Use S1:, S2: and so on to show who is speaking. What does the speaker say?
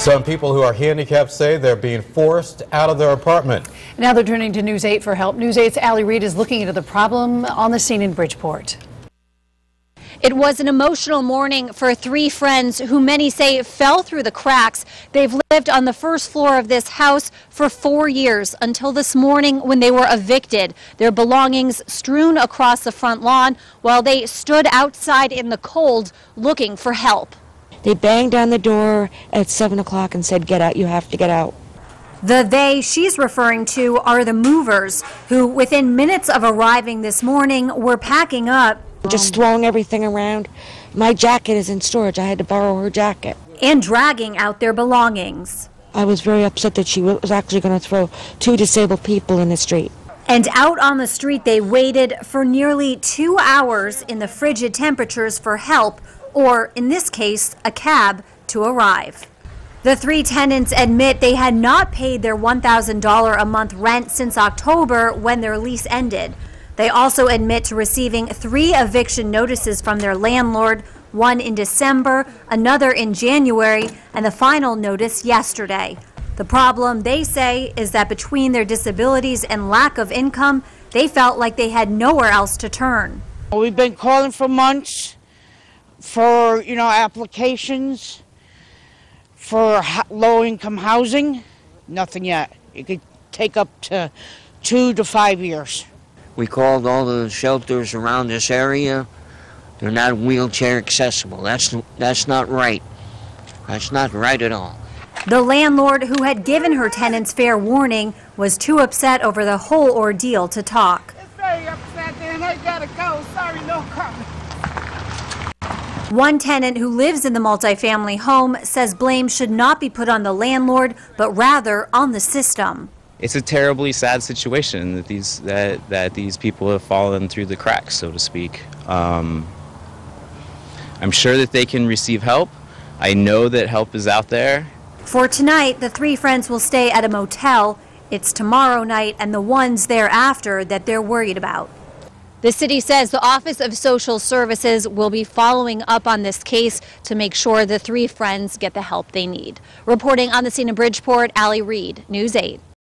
S1: Some people who are handicapped say they're being forced out of their apartment.
S2: Now they're turning to News 8 for help. News 8's Allie Reed is looking into the problem on the scene in Bridgeport.
S3: It was an emotional morning for three friends who many say fell through the cracks. They've lived on the first floor of this house for 4 years until this morning when they were evicted. Their belongings strewn across the front lawn while they stood outside in the cold looking for help.
S4: They banged on the door at 7 o'clock and said, "Get out, you have to get out."
S3: The they she's referring to are the movers who within minutes of arriving this morning were packing up.
S4: Just throwing everything around. My jacket is in storage. I had to borrow her jacket.
S3: And dragging out their belongings.
S4: I was very upset that she was actually going to throw 2 disabled people in the street.
S3: And out on the street they waited for nearly 2 hours in the frigid temperatures for help, or in this case, a cab, to arrive. The three tenants admit they had not paid their $1,000 a month rent since October when their lease ended. They also admit to receiving 3 eviction notices from their landlord, one in December, another in January, and the final notice yesterday. The problem, they say, is that between their disabilities and lack of income, they felt like they had nowhere else to turn.
S5: We've been calling for months for, applications for low-income housing. Nothing yet. It could take up to 2 to 5 years.
S6: We called all the shelters around this area. They're not wheelchair accessible. That's not right. That's not right at all.
S3: The landlord, who had given her tenants fair warning, was too upset over the whole ordeal to talk.
S5: It's very upset, and I gotta go. Sorry, no comment.
S3: One tenant who lives in the multifamily home says blame should not be put on the landlord, but rather on the system.
S7: It's a terribly sad situation that these people have fallen through the cracks, so to speak. I'm sure that they can receive help. I know that help is out there.
S3: For tonight, the three friends will stay at a motel. It's tomorrow night and the ones thereafter that they're worried about. The city says the Office of Social Services will be following up on this case to make sure the three friends get the help they need. Reporting on the scene in Bridgeport, Allie Reed, News 8.